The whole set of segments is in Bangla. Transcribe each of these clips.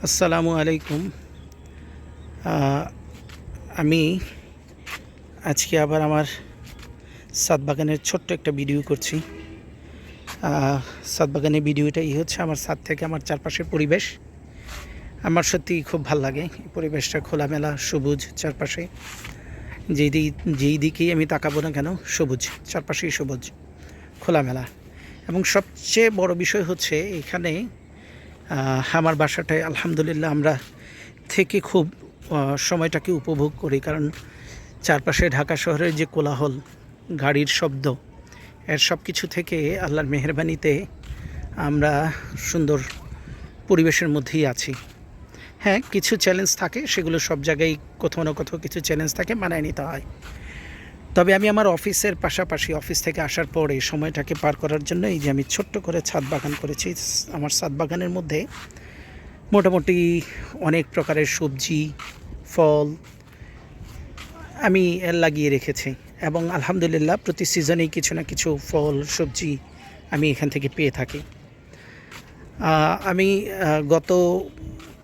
আসসালামু আলাইকুম। আমি আজকে আবার আমার ছাদ বাগানের ছোট্ট একটা ভিডিও করছি। ছাদ বাগানের ভিডিওটাই হচ্ছে আমার ছাদ থেকে আমার চারপাশের পরিবেশ। আমার সত্যিই খুব ভাল লাগে এই পরিবেশটা, খোলামেলা, সবুজ চারপাশে। যেই দিকেই আমি তাকাবো না কেন সবুজ, চারপাশেই সবুজ, খোলামেলা। এবং সবচেয়ে বড় বিষয় হচ্ছে এখানে আমার বাসাটায় আলহামদুলিল্লাহ আমরা থেকে খুব সময়টাকে উপভোগ করি, কারণ চারপাশে ঢাকা শহরের যে কোলাহল, গাড়ির শব্দ, এর সব কিছু থেকে আল্লাহর মেহেরবানিতে আমরা সুন্দর পরিবেশের মধ্যেই আছি। হ্যাঁ, কিছু চ্যালেঞ্জ থাকে, সেগুলো সব জায়গায় কোথাও না কোথাও কিছু চ্যালেঞ্জ থাকে, মানায় নিতে হয়। তবে আমি আমার অফিসের পাশাপাশি অফিস থেকে আসার পরে সময়টাকে পার করার জন্য এই যে আমি ছোট্ট করে ছাদ বাগান করেছি। আমার ছাদ বাগানের মধ্যে মোটামুটি অনেক প্রকারের সবজি, ফল আমি লাগিয়ে রেখেছি এবং আলহামদুলিল্লাহ প্রতি সিজনেই কিছু না কিছু ফল, সবজি আমি এখান থেকে পেয়ে থাকি। আমি গত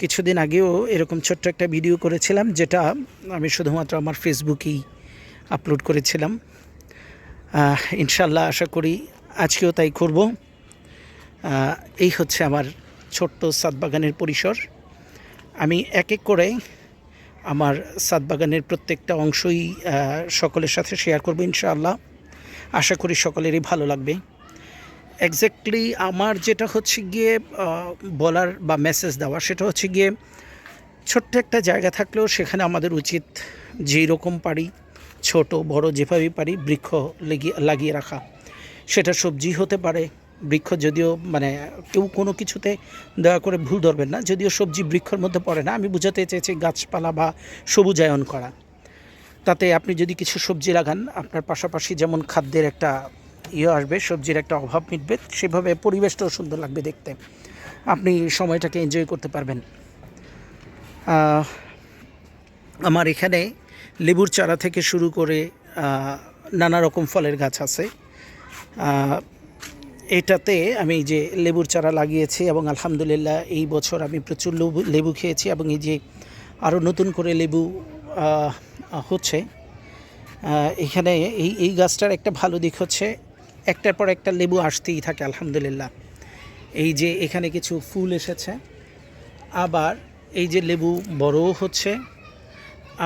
কিছুদিন আগেও এরকম ছোট্ট একটা ভিডিও করেছিলাম, যেটা আমি শুধুমাত্র আমার ফেসবুকেই আপলোড করেছিলাম। ইনশাল্লাহ আশা করি আজকেও তাই করব। এই হচ্ছে আমার ছোট্ট ছাদ বাগানের পরিসর। আমি এক এক করে আমার ছাদ বাগানের প্রত্যেকটা অংশই সকলের সাথে শেয়ার করব ইনশাআল্লাহ। আশা করি সকলেরই ভালো লাগবে। এক্স্যাক্টলি আমার যেটা হচ্ছে গিয়ে বলার বা মেসেজ দেওয়া, সেটা হচ্ছে গিয়ে ছোট্ট একটা জায়গা থাকলেও সেখানে আমাদের উচিত যেই রকম পারি, ছোট বড় যেভাবেই পারি, বৃক্ষ লাগিয়ে রাখা। সেটা সবজি হতে পারে, বৃক্ষ যদিও কেউ কোনো কিছুতে দয়া করে ভুল ধরবেন না, যদিও সবজি বৃক্ষর মধ্যে পড়ে না, আমি বোঝাতে চেয়েছি গাছপালা বা সবুজায়ন করা। তাতে আপনি যদি কিছু সবজি লাগান, আপনার পাশাপাশি যেমন খাদ্যের একটা আসবে, সবজির একটা অভাব মিটবে, সেভাবে পরিবেশটাও সুন্দর লাগবে দেখতে, আপনি সময়টাকে এনজয় করতে পারবেন। আমার এখানে লেবুর চারা থেকে শুরু করে নানা রকম ফলের গাছ আছে। এটাতে আমি যে লেবুর চারা লাগিয়েছি এবং আলহামদুলিল্লাহ এই বছর আমি প্রচুর লেবু খেয়েছি এবং এই যে আরও নতুন করে লেবু হচ্ছে এখানে। এই গাছটার একটা ভালো দিক হচ্ছে একটার পর একটা লেবু আসতেই থাকে আলহামদুলিল্লাহ। এই যে এখানে কিছু ফুল এসেছে, আবার এই যে লেবু বড়ও হচ্ছে,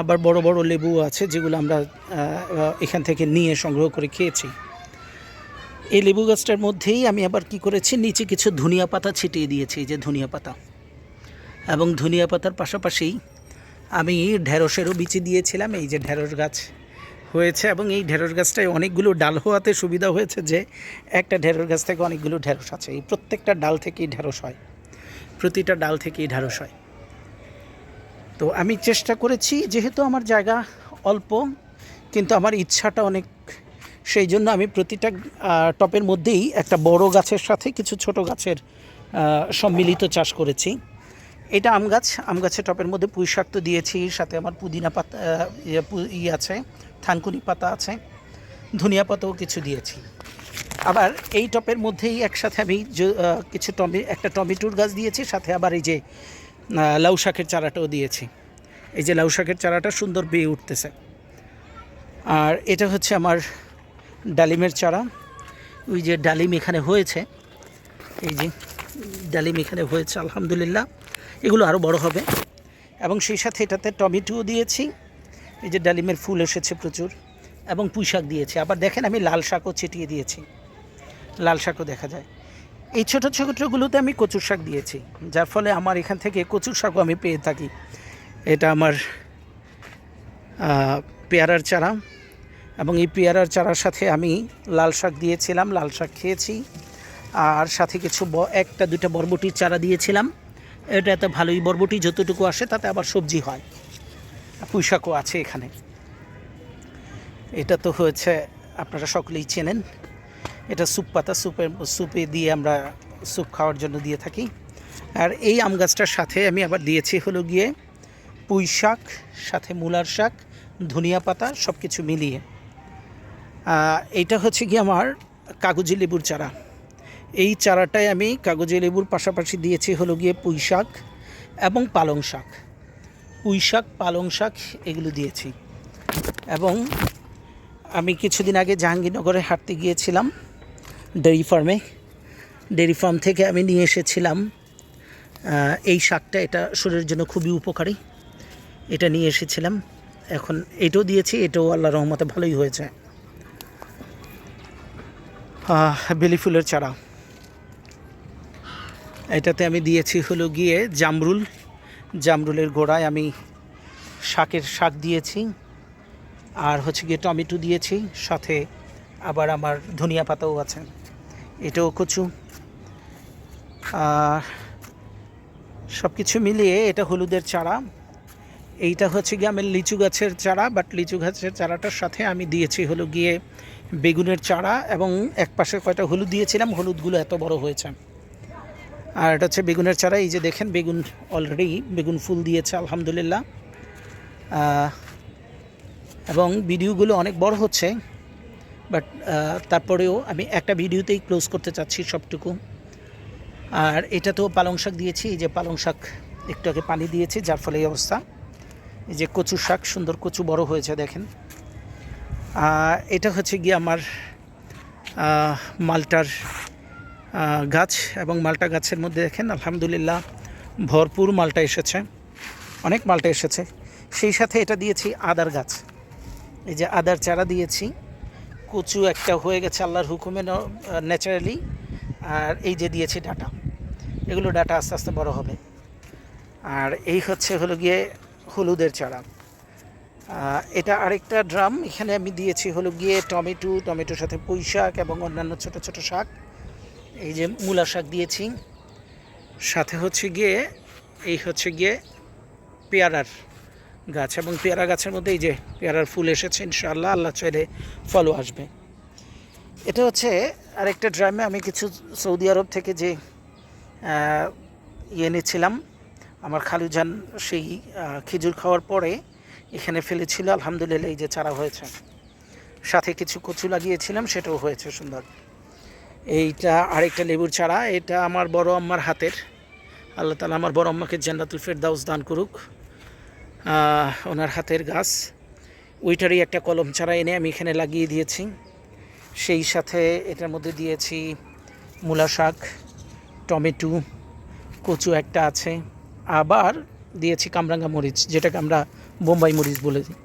আবার বড় বড় লেবু আছে যেগুলো আমরা এখান থেকে নিয়ে সংগ্রহ করে খেয়েছি। এই লেবু গাছটার মধ্যেই আমি আবার কি করেছি, নিচে কিছু ধনিয়া পাতা ছিটিয়ে দিয়েছি, এই যে ধনিয়া পাতা। এবং ধনিয়া পাতার পাশাপাশি আমি ঢেঁড়সেরও বিচি দিয়েছিলাম। এই যে ঢেঁড়স গাছ হয়েছে এবং এই ঢেঁড়স গাছটায় অনেকগুলো ডাল হওয়াতে সুবিধা হয়েছে যে একটা ঢেঁড়স গাছ থেকে অনেকগুলো ঢেঁড়স আছে। এই প্রত্যেকটা ডাল থেকেই ঢেঁড়স হয়, প্রতিটা ডাল থেকেই ঢেঁড়স হয়। তো আমি চেষ্টা করেছি, যেহেতু আমার জায়গা অল্প কিন্তু আমার ইচ্ছাটা অনেক, সেই জন্য আমি প্রতিটা টপের মধ্যেই একটা বড় গাছের সাথে কিছু ছোট গাছের সম্মিলিত চাষ করেছি। এটা আম গাছ, আম গাছের টপের মধ্যে পুঁই শাক তো দিয়েছি, সাথে আমার পুদিনা পাতা আছে, থানকুনি পাতা আছে, ধনিয়া পাতাও কিছু দিয়েছি। আবার এই টপের মধ্যেই একসাথে আমি কিছু একটা টমেটোর গাছ দিয়েছি, সাথে আবার এই যে লাউ শাকের চারাটাও দিয়েছি। এই যে লাউ শাকের চারাটা সুন্দর বেয়ে উঠতেছে। আর এটা হচ্ছে আমার ডালিমের চারা। ওই যে ডালিম এখানে হয়েছে, এই যে ডালিম এখানে হয়েছে আলহামদুলিল্লাহ, এগুলো আরও বড় হবে। এবং সেই সাথে এটাতে টমেটোও দিয়েছি, এই যে ডালিমের ফুল এসেছে প্রচুর, এবং পুঁই শাক দিয়েছি। আবার দেখেন আমি লাল শাকও ছিটিয়ে দিয়েছি, লাল শাকও দেখা যায়। এই ছোটো ছোটোগুলোতে আমি কচুর শাক দিয়েছি, যার ফলে আমার এখান থেকে কচুর শাকও আমি পেয়ে থাকি। এটা আমার পেয়ারার চারা, এবং এই পেয়ারার চারার সাথে আমি লাল শাক দিয়েছিলাম, লাল শাক খেয়েছি। আর সাথে কিছু একটা দুটা বরবটির চারা দিয়েছিলাম। এটাতে ভালোই বরবটি যতটুকু আসে তাতে আবার সবজি হয়, পুঁই শাকও আছে এখানে। এটা তো হয়েছে, আপনারা সকলেই চেনেন, এটা স্যুপ পাতা, স্যুপে দিয়ে আমরা স্যুপ খাওয়ার জন্য দিয়ে থাকি। আর এই আম গাছটার সাথে আমি আবার দিয়েছি হলো গিয়ে পুঁই শাক, সাথে মূলার শাক, ধনিয়া পাতা, সব কিছু মিলিয়ে। এইটা হচ্ছে গিয়ে আমার কাগজি লেবুর চারা। এই চারাটায় আমি কাগজি লেবুর পাশাপাশি দিয়েছি হলো গিয়ে পুঁই শাক, এবং পালং শাক, পুঁই শাক, পালং শাক এগুলো দিয়েছি। এবং আমি কিছুদিন আগে জাহাঙ্গীরনগরে হাঁটতে গিয়েছিলাম ডেয়ারি ফার্মে। ডেয়ারি ফার্ম থেকে আমি নিয়ে এসেছিলাম এই শাকটা, এটা শরীরের জন্য খুবই উপকারী, এটা নিয়ে এসেছিলাম। এখন এটাও দিয়েছি, এটাও আল্লাহর রহমতে ভালোই হয়েছে। বেলি ফুলের চারা, এটাতে আমি দিয়েছি হলো গিয়ে জামরুলের গোড়ায় আমি শাক দিয়েছি, আর হচ্ছে গিয়ে টমেটো দিয়েছি, সাথে আবার আমার ধনিয়া পাতাও আছে, এটাও কচু। সব কিছু মিলিয়ে এটা হলুদের চারা। এইটা হচ্ছে গিয়ে আমার লিচু গাছের চারা, বাট লিচু গাছের চারাটার সাথে আমি দিয়েছি হলো গিয়ে বেগুনের চারা, এবং এক পাশে কয়টা হলুদ দিয়েছিলাম, হলুদগুলো এত বড় হয়েছে। আর এটা হচ্ছে বেগুনের চারা, এই যে দেখেন বেগুন অলরেডি বেগুন ফুল দিয়েছে আলহামদুলিল্লাহ। এবং ভিডিওগুলো অনেক বড় হচ্ছে, বাট তারপরেও আমি একটা ভিডিওতেই ক্লোজ করতে চাচ্ছি সবটুকু। আর এটা তো পালং শাক দিয়েছি, এই যে পালং শাক একটু আগে পানি দিয়েছি, যার ফলে এই অবস্থা। এই যে কচু শাক, সুন্দর কচু বড় হয়েছে দেখেন। এটা হচ্ছে গিয়ে আমার মালটার গাছ, এবং মালটা গাছের মধ্যে দেখেন আলহামদুলিল্লাহ ভরপুর মালটা এসেছে, অনেক মালটা এসেছে। সেই সাথে এটা দিয়েছি আদার গাছ, এই যে আদার চারা দিয়েছি। কচু একটা হয়ে গেছে আল্লাহর হুকুমে ন্যাচারালি। আর এই যে দিয়েছি ডাটা, এগুলো ডাটা আস্তে আস্তে বড় হবে। আর এই হচ্ছে হলো গিয়ে হলুদের চারা। এটা আরেকটা ড্রাম, এখানে আমি দিয়েছি হলো গিয়ে টমেটোর সাথে পুঁই শাক এবং অন্যান্য ছোট ছোট শাক। এই যে মূলা শাক দিয়েছি, সাথে হচ্ছে গিয়ে এই হচ্ছে গিয়ে পেয়ারার গাছ, এবং পেয়ারা গাছের মধ্যে এই যে পেয়ারার ফুল এসেছে, ইনশাআল্লাহ আল্লাহ চাইলে ফলও আসবে। এটা হচ্ছে আরেকটা ড্রামে আমি কিছু সৌদি আরব থেকে যে এনেছিলাম, আমার খালুজান সেই খেজুর খাওয়ার পরে এখানে ফেলেছিল, আলহামদুলিল্লাহ এই যে চারা হয়েছে। সাথে কিছু কচু লাগিয়েছিলাম, সেটাও হয়েছে সুন্দর। এইটা আরেকটা লেবুর চারা, এটা আমার বড় আম্মার হাতের, আল্লাহ তাআলা আমার বড় আম্মাকে জান্নাতুল ফেরদাউস দান করুক, ওনার হাতের গাছ। ওইটারই একটা কলম চারা এনে আমি এখানে লাগিয়ে দিয়েছি। সেই সাথে এটার মধ্যে দিয়েছি মূলা শাক, টমেটো, কচু একটা আছে, আবার দিয়েছি কামরাঙ্গা মরিচ, যেটাকে আমরা বোম্বাই মরিচ বলে দিই।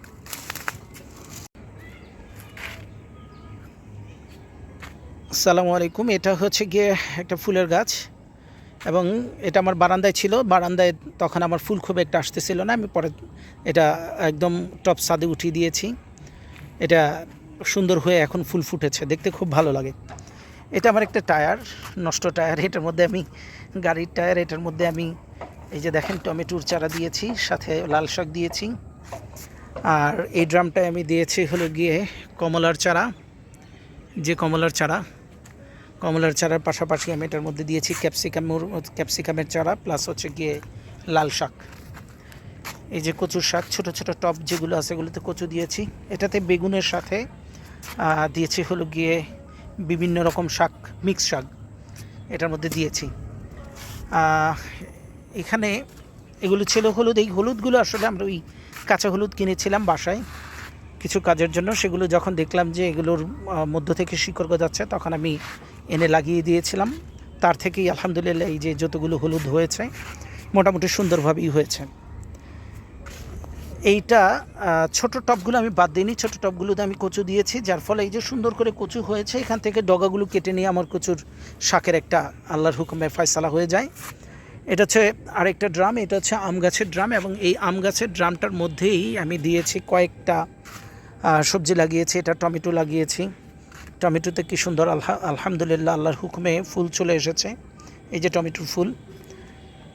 আসসালামু আলাইকুম। এটা হচ্ছে গিয়ে একটা ফুলের গাছ, এবং এটা আমার বারান্দায় ছিল। বারান্দায় তখন আমার ফুল খুব একটা আসতেছিল না, আমি পরে এটা একদম টপ ছাদে উঠিয়ে দিয়েছি। এটা সুন্দর হয়ে এখন ফুল ফুটেছে, দেখতে খুব ভালো লাগে। এটা আমার একটা টায়ার, নষ্ট টায়ার, এটার মধ্যে আমি গাড়ির টায়ার, এটার মধ্যে আমি এই যে দেখেন টমেটোর চারা দিয়েছি, সাথে লাল শাক দিয়েছি। আর এই ড্রামটায় আমি দিয়েছি হলো গিয়ে কমলার চারা, যে কমলার চারার পাশাপাশি আমি এটার মধ্যে দিয়েছি ক্যাপসিকামের চারা, প্লাস হচ্ছে গিয়ে লাল শাক। এই যে কচুর শাক, ছোট ছোট টব যেগুলো আছে এগুলোতে কচু দিয়েছি। এটাতে বেগুনের সাথে দিয়েছি হলো গিয়ে বিভিন্ন রকম শাক, মিক্স শাক এটার মধ্যে দিয়েছি। এখানে এগুলো ছিল হলুদ, এই হলুদগুলো আসলে আমরা ওই কাঁচা হলুদ কিনেছিলাম বাসায় কিছু কাজের জন্য, সেগুলো যখন দেখলাম যে এগুলোর মধ্য থেকে শিকড় গজাচ্ছে, তখন আমি এনে লাগিয়ে দিয়েছিলাম। তার থেকেই আলহামদুলিল্লাহ এই যে যতগুলো হলুদ হয়েছে মোটামুটি সুন্দরভাবেই হয়েছে। এইটা ছোট টবগুলো আমি বাদ দিইনি, ছোট টবগুলোতে আমি কচু দিয়েছি, যার ফলে এই যে সুন্দর করে কচু হয়েছে। এখান থেকে ডগাগুলো কেটে নিয়ে আমার কচুর শাকের একটা আল্লাহর হুকুমে ফয়সালা হয়ে যায়। এটা হচ্ছে আরেকটা ড্রাম, এটা হচ্ছে আম গাছের ড্রাম, এবং এই আম গাছের ড্রামটার মধ্যেই আমি দিয়েছি কয়েকটা সবজি লাগিয়েছি। এটা টমেটো লাগিয়েছি, টমেটোতে কি সুন্দর আলহামদুলিল্লাহ আল্লাহর হুকুমে ফুল চলে এসেছে, এই যে টমেটোর ফুল।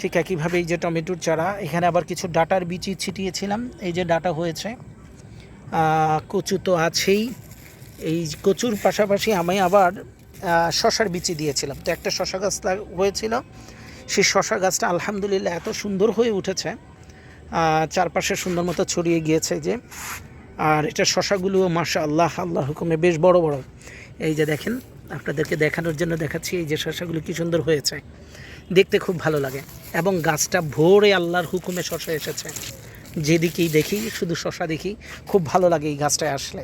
ঠিক একইভাবে এই যে টমেটোর চারা, এখানে আবার কিছু ডাটার বিচি ছিটিয়েছিলাম, এই যে ডাটা হয়েছে। কচু তো আছেই, এই কচুর পাশাপাশি আমি আবার শশার বিচি দিয়েছিলাম। তো একটা শশা গাছ হয়েছিল, সেই শশা গাছটা আলহামদুলিল্লাহ এত সুন্দর হয়ে উঠেছে, চারপাশে সুন্দর মতো ছড়িয়ে গিয়েছে যে। আর এটা শশাগুলো মাশাআল্লাহ আল্লাহর হুকুমে বেশ বড় বড়। এই যে দেখেন, আপনাদেরকে দেখানোর জন্য দেখাচ্ছি, এই যে শশাগুলো কি সুন্দর হয়েছে। দেখতে খুব ভালো লাগে। এবং গাছটা ভোরে আল্লাহর হুকুমে শশা এসেছে, যেদিকেই দেখি শুধু শশা দেখি, খুব ভালো লাগে এই গাছটায় আসলে।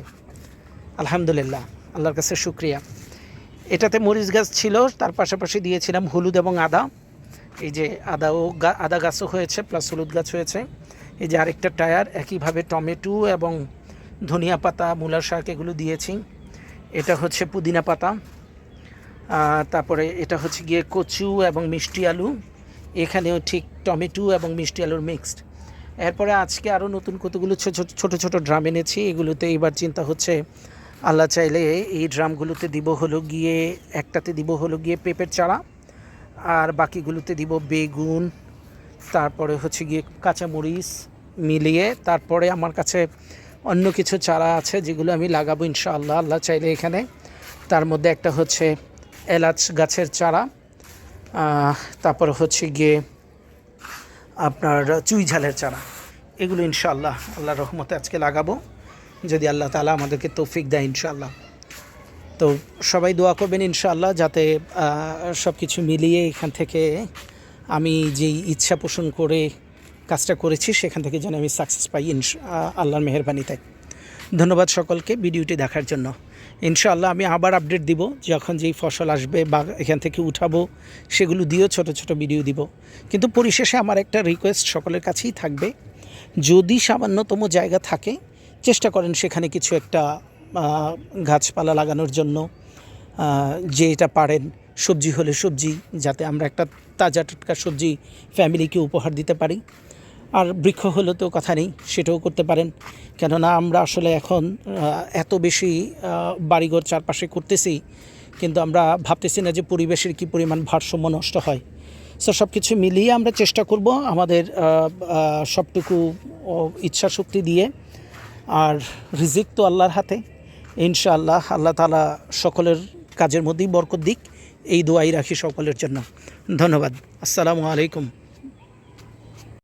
আলহামদুলিল্লাহ, আল্লাহর কাছে শুক্রিয়া। এটাতে মরিচ গাছ ছিল, তার পাশাপাশি দিয়েছিলাম হলুদ এবং আদা। এই যে আদা গাছও হয়েছে, প্লাস হলুদ গাছ হয়েছে। এই যে আরেকটা টায়ার, একইভাবে টমেটো এবং ধনিয়া পাতা, মূলা শাক এগুলো দিয়েছি। এটা হচ্ছে পুদিনা পাতা, তারপরে এটা হচ্ছে গিয়ে কচু এবং মিষ্টি আলু, এখানেও ঠিক টমেটো এবং মিষ্টি আলুর মিক্সড। এরপরে আজকে আরও নতুন কতগুলো ছোটো ছোটো ড্রাম এনেছি, এগুলোতে এবার চিন্তা হচ্ছে আল্লাহ চাইলে এই ড্রামগুলোতে দিব হলো গিয়ে, একটাতে দিব হলো গিয়ে পেঁপের চারা, আর বাকিগুলোতে দিব বেগুন, তারপরে হচ্ছে গিয়ে কাঁচামরিচ মিলিয়ে। তারপরে আমার কাছে অন্য কিছু চারা আছে যেগুলো আমি লাগাবো ইনশাআল্লাহ, আল্লাহ চাইলে এখানে। তার মধ্যে একটা হচ্ছে এলাচ গাছের চারা, তারপরে হচ্ছে গিয়ে আপনার চুই ঝালের চারা। এগুলো ইনশাআল্লাহ আল্লাহর রহমতে আজকে লাগাবো, যদি আল্লাহ তাআলা আমাদেরকে তৌফিক দেয় ইনশাআল্লাহ। তো সবাই দোয়া করবেন ইনশাআল্লাহ, যাতে সব কিছু মিলিয়ে এখান থেকে আমি যেই ইচ্ছা পোষণ করে কাজটা করেছি সেখান থেকে যেন আমি সাকসেস পাই আল্লাহর মেহেরবানিতে। ধন্যবাদ সকলকে ভিডিওটি দেখার জন্য। ইনশাআল্লাহ আমি আবার আপডেট দিব, যখন যেই ফসল আসবে বা এখান থেকে উঠাবো সেগুলো দিয়েও ছোট ছোট ভিডিও দিব। কিন্তু পরিশেষে আমার একটা রিকোয়েস্ট সকলের কাছেই থাকবে, যদি সামান্যতম জায়গা থাকে চেষ্টা করেন সেখানে কিছু একটা গাছপালা লাগানোর জন্য, যে এটা পারেন। সবজি হলে সবজি, যাতে আমরা একটা তাজা টাটকা সবজি ফ্যামিলিকে উপহার দিতে পারি। আর বৃক্ষ হলে তো কথা নেই, সেটাও করতে পারেন। কেননা আমরা আসলে এখন এত বেশি বাড়িঘর চারপাশে করতেছি, কিন্তু আমরা ভাবতেছি না যে পরিবেশের কী পরিমাণ ভারসাম্য নষ্ট হয়। সো সব কিছু মিলিয়ে আমরা চেষ্টা করব আমাদের সবটুকু ইচ্ছা শক্তি দিয়ে। আর রিজিক তো আল্লাহর হাতে, ইনশাআল্লাহ আল্লাহ তাআলা সকলের কাজের মধ্যেই বরকত দিক, এই দোয়াই রাখি সকলের জন্য। ধন্যবাদ। আসসালামু আলাইকুম।